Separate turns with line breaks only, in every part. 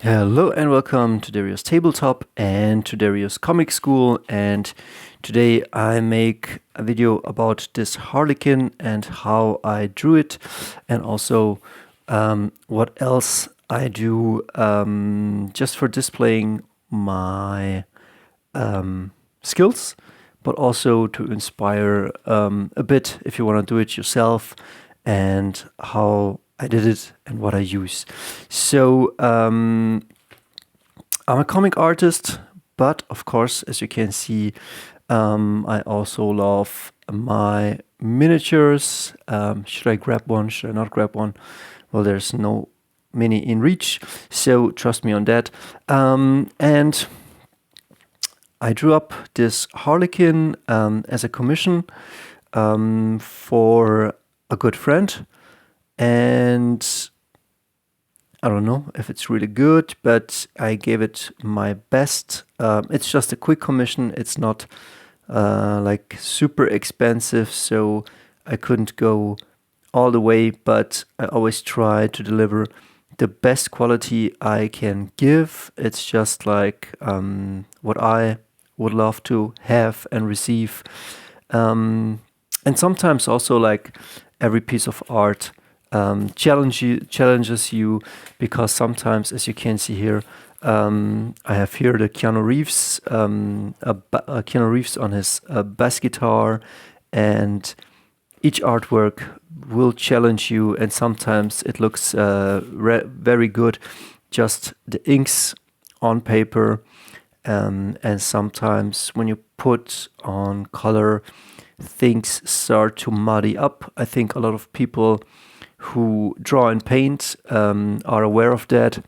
Hello and welcome to Dario's Tabletop and to Dario's Comic School, and today I make a video about this Harlequin and how I drew it, and also what else I do just for displaying my skills, but also to inspire a bit if you want to do it yourself, and how I did it and what I use. So I'm a comic artist, but of course, as you can see, I also love my miniatures. Should I grab one? Should I not grab one? Well, there's no mini in reach, so trust me on that. And I drew up this Harlequin as a commission for a good friend, and I don't know if it's really good, but I gave it my best. It's just a quick commission. It's not like super expensive, so I couldn't go all the way, but I always try to deliver the best quality I can give. It's just like what I would love to have and receive. And sometimes also, like, every piece of art challenges you, because sometimes, as you can see here, I have here the Keanu Reeves, Keanu Reeves on his bass guitar, and each artwork will challenge you, and sometimes it looks very good, just the inks on paper, and sometimes when you put on color, things start to muddy up. I think a lot of people who draw and paint are aware of that.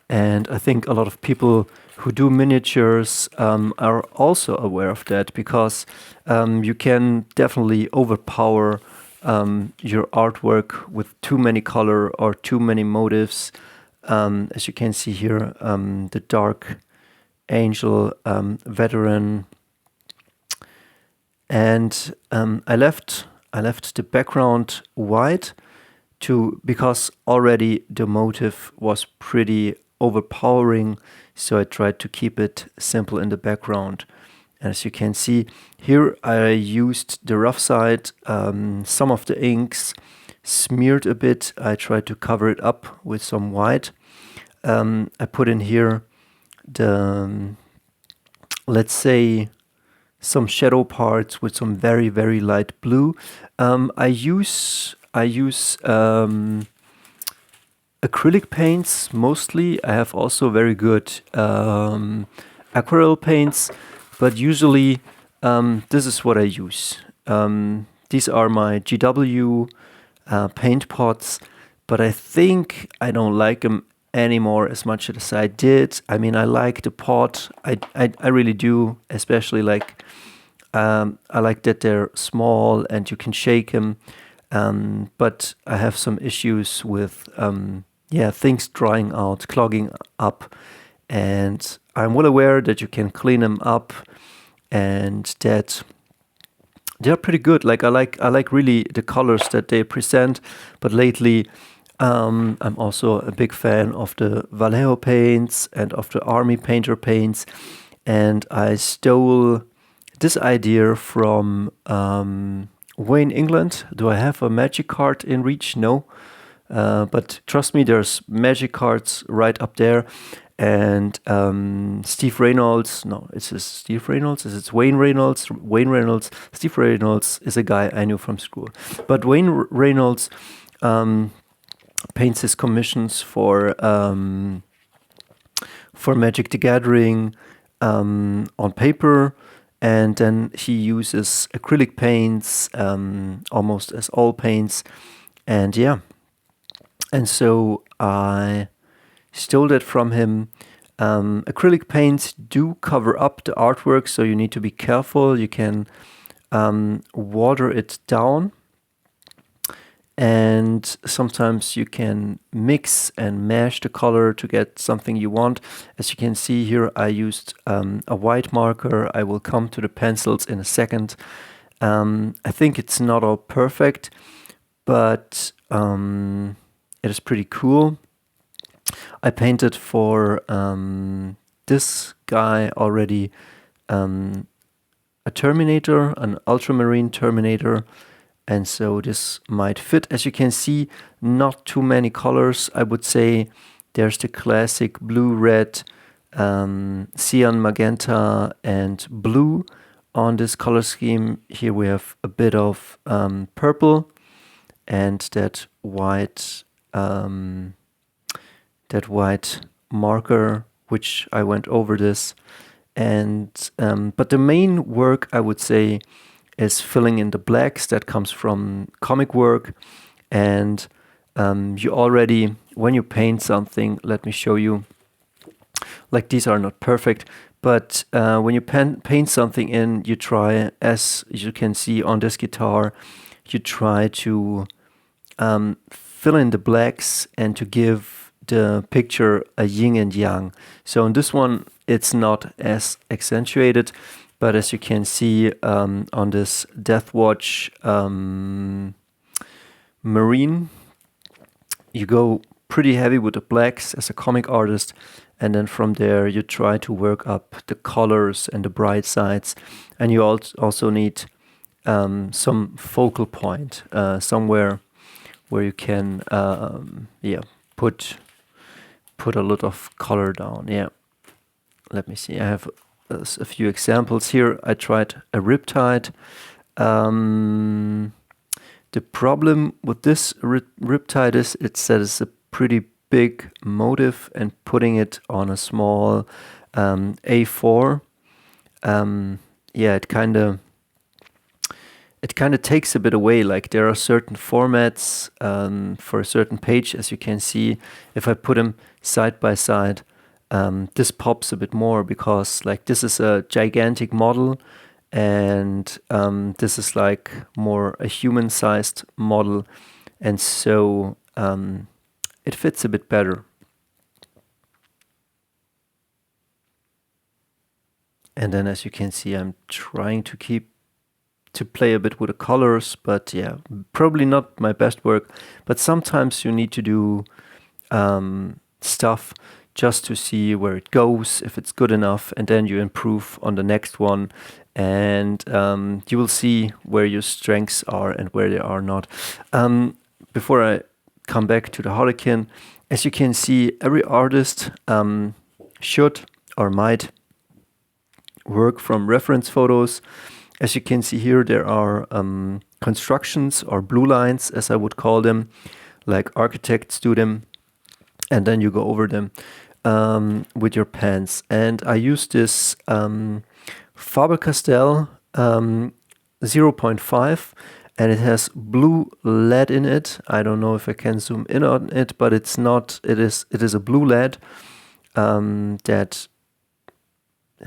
And I think a lot of people who do miniatures are also aware of that, because you can definitely overpower your artwork with too many color or too many motifs. As you can see here, the Dark Angel veteran. And I left the background white because already the motif was pretty overpowering, so I tried to keep it simple in the background. And as you can see here, I used the rough side, some of the inks smeared a bit. I tried to cover it up with some white. I put in here the, let's say, some shadow parts with some very, very light blue. I use acrylic paints mostly. I have also very good aquarelle paints, but usually this is what I use. These are my GW paint pots, but I think I don't like them anymore as much as I did. I mean, I like the pot. I really do, especially like I like that they're small and you can shake them. But I have some issues with things drying out, clogging up, and I'm well aware that you can clean them up and that they're pretty good. Like I like really the colors that they present, but lately I'm also a big fan of the Vallejo paints and of the Army Painter paints, and I stole this idea from Wayne, England. Do I have a magic card in reach? No. But trust me, there's magic cards right up there. And Steve Reynolds, no, is it Steve Reynolds? Is it Wayne Reynolds? Wayne Reynolds. Steve Reynolds is a guy I knew from school. But Wayne Reynolds paints his commissions for Magic the Gathering on paper, and then he uses acrylic paints almost as all paints, and and so I stole that from him. Acrylic paints do cover up the artwork, so you need to be careful. You can water it down, and sometimes you can mix and mash the color to get something you want. As you can see here, I used a white marker. I will come to the pencils in a second. I think it's not all perfect, but it is pretty cool. I painted for this guy already a Terminator, an ultramarine Terminator, and so this might fit. As you can see, not too many colors. I would say there's the classic blue, red, cyan, magenta, and blue on this color scheme. Here we have a bit of purple and that white marker, which I went over this. And but the main work, I would say, is filling in the blacks. That comes from comic work. And you already, when you paint something, let me show you, like these are not perfect, but when you paint something in, you try, as you can see on this guitar, you try to fill in the blacks and to give the picture a yin and yang. So in this one, it's not as accentuated, but as you can see on this Death Watch Marine, you go pretty heavy with the blacks as a comic artist, and then from there you try to work up the colors and the bright sides, and you also need some focal point somewhere where you can put a lot of color down. Yeah, let me see, I have a few examples here. I tried a riptide. The problem with this riptide is it's that it's a pretty big motif, and putting it on a small A4, it kind of takes a bit away. Like there are certain formats for a certain page, as you can see. If I put them side by side, this pops a bit more, because like this is a gigantic model, and this is like more a human-sized model, and so it fits a bit better. And then, as you can see, I'm trying to play a bit with the colors, but yeah, probably not my best work. But sometimes you need to do stuff just to see where it goes, if it's good enough, and then you improve on the next one, and you will see where your strengths are and where they are not. Before I come back to the Harlequin, as you can see, every artist should or might work from reference photos. As you can see here, there are constructions or blue lines, as I would call them, like architects do them, and then you go over them with your pens. And I use this Faber-Castell 0.5, and it has blue lead in it. I don't know if I can zoom in on it, but it's not. It is a blue lead that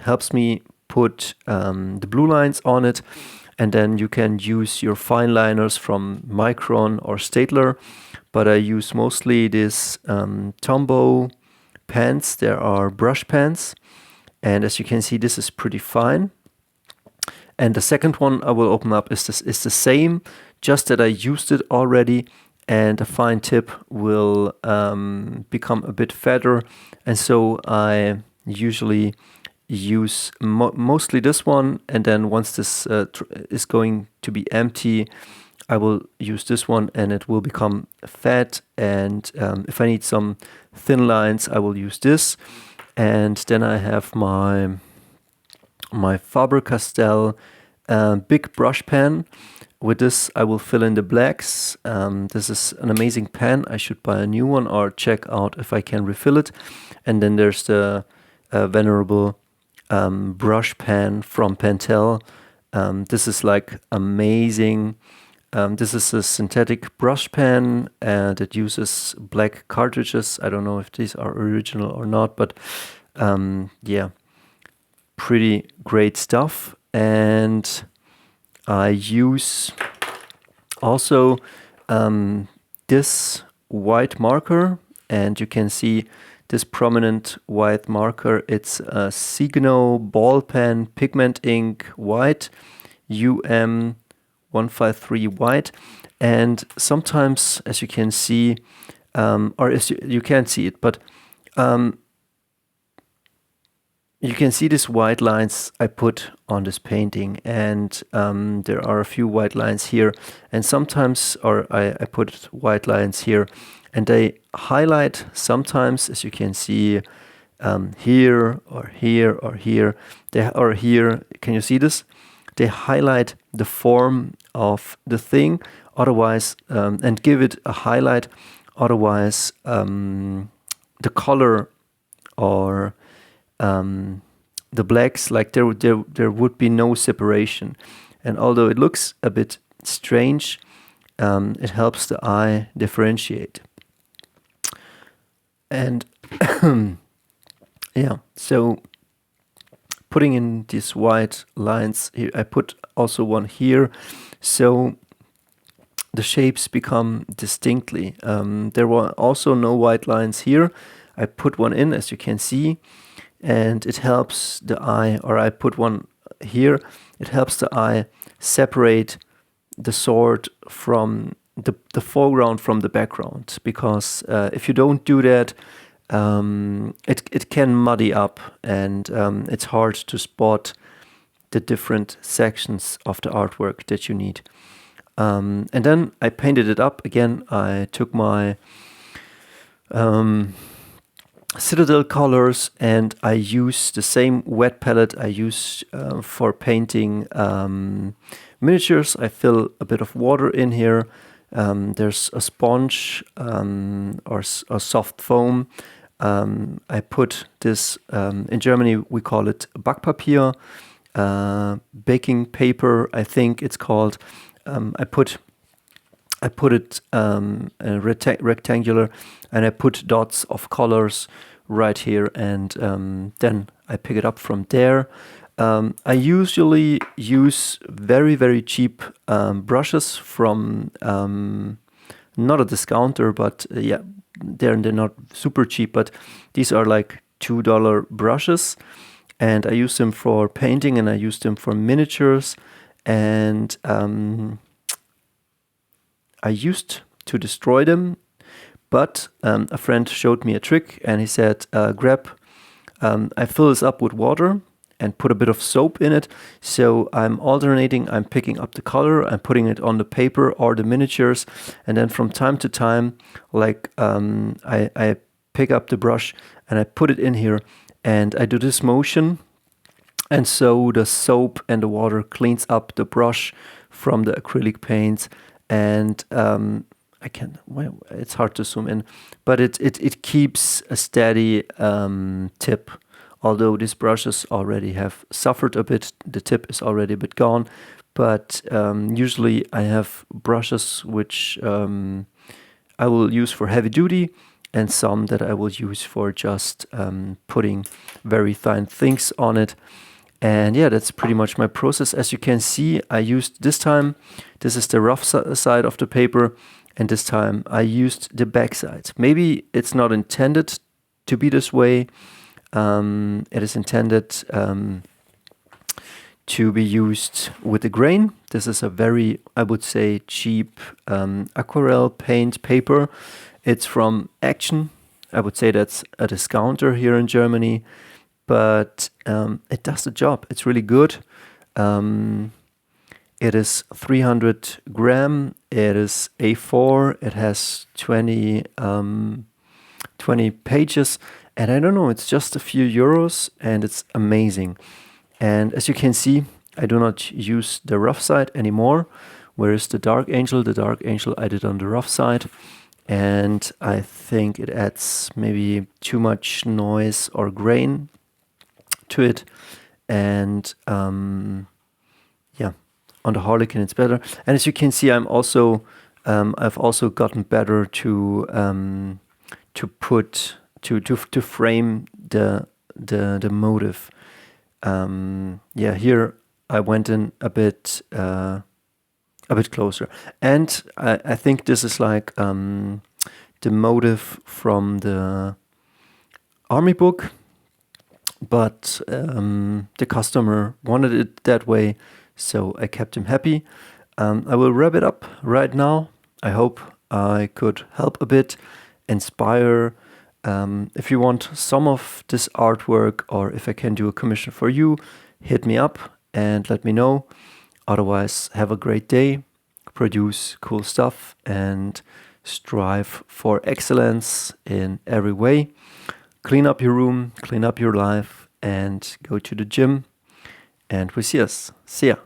helps me put the blue lines on it, and then you can use your fine liners from Micron or Staedtler, but I use mostly this Tombow pens. There are brush pens, and as you can see, this is pretty fine. And the second one I will open up is the same, just that I used it already, and the fine tip will become a bit fatter, and so I usually use mostly this one, and then once this is going to be empty, I will use this one, and it will become fat. And if I need some thin lines, I will use this. And then I have my Faber-Castell big brush pen. With this, I will fill in the blacks. This is an amazing pen. I should buy a new one or check out if I can refill it. And then there's the venerable brush pen from Pentel. This is like amazing. This is a synthetic brush pen that uses black cartridges. I don't know if these are original or not, but yeah, pretty great stuff. And I use also this white marker, and you can see this prominent white marker. It's a Signo ball pen pigment ink white, UM153 white. And sometimes, as you can see, or as you can't see it, but You can see these white lines I put on this painting, and there are a few white lines here, and sometimes, or I put white lines here, and they highlight sometimes, as you can see, here or here or here, or here. Can you see this? They highlight the form of the thing, otherwise, and give it a highlight. Otherwise, the color or the blacks, like there would be no separation. And although it looks a bit strange, it helps the eye differentiate. And yeah, so putting in these white lines here, I put also one here, so the shapes become distinctly. There were also no white lines here. I put one in, as you can see, and it helps the eye, or I put one here, it helps the eye separate the sword from the foreground from the background, because if you don't do that, it can muddy up, and it's hard to spot the different sections of the artwork that you need. And then I painted it up again. I took my Citadel colors, and I use the same wet palette I use for painting miniatures. I fill a bit of water in here. There's a sponge or soft foam. I put this, in Germany we call it Backpapier, baking paper, I think it's called. I put it rectangular, and I put dots of colors right here, and then I pick it up from there. I usually use very, very cheap brushes from not a discounter, but yeah, they're not super cheap, but these are like $2 brushes, and I use them for painting, and I use them for miniatures, and I used to destroy them, but a friend showed me a trick, and he said, I fill this up with water and put a bit of soap in it. So I'm alternating, I'm picking up the color, I'm putting it on the paper or the miniatures, and then from time to time, like I pick up the brush and I put it in here, and I do this motion, and so the soap and the water cleans up the brush from the acrylic paints. And well, it's hard to zoom in, but it keeps a steady tip. Although these brushes already have suffered a bit, the tip is already a bit gone. But usually I have brushes which I will use for heavy duty, and some that I will use for just putting very fine things on it. And yeah, that's pretty much my process. As you can see, I used this time, this is the rough side of the paper, and this time I used the back side. Maybe it's not intended to be this way. It is intended to be used with the grain. This is a very, I would say, cheap aquarelle paint paper. It's from Action. I would say that's a discounter here in Germany. But it does the job. It's really good. It is 300 gram. It is A4. It has 20 pages. And I don't know, it's just a few euros, and it's amazing. And as you can see, I do not use the rough side anymore. Whereas the Dark Angel? The Dark Angel I did on the rough side. And I think it adds maybe too much noise or grain to it, and yeah, on the Harlequin it's better. And as you can see, I've also gotten better to frame the motive. Yeah, here I went in a bit closer, and I think this is like the motive from the army book. But the customer wanted it that way, so I kept him happy. I will wrap it up right now. I hope I could help a bit, inspire If you want some of this artwork or if I can do a commission for you, hit me up and let me know. Otherwise, have a great day, produce cool stuff, and strive for excellence in every way. Clean up your room, clean up your life, and go to the gym. And we'll see us. See ya.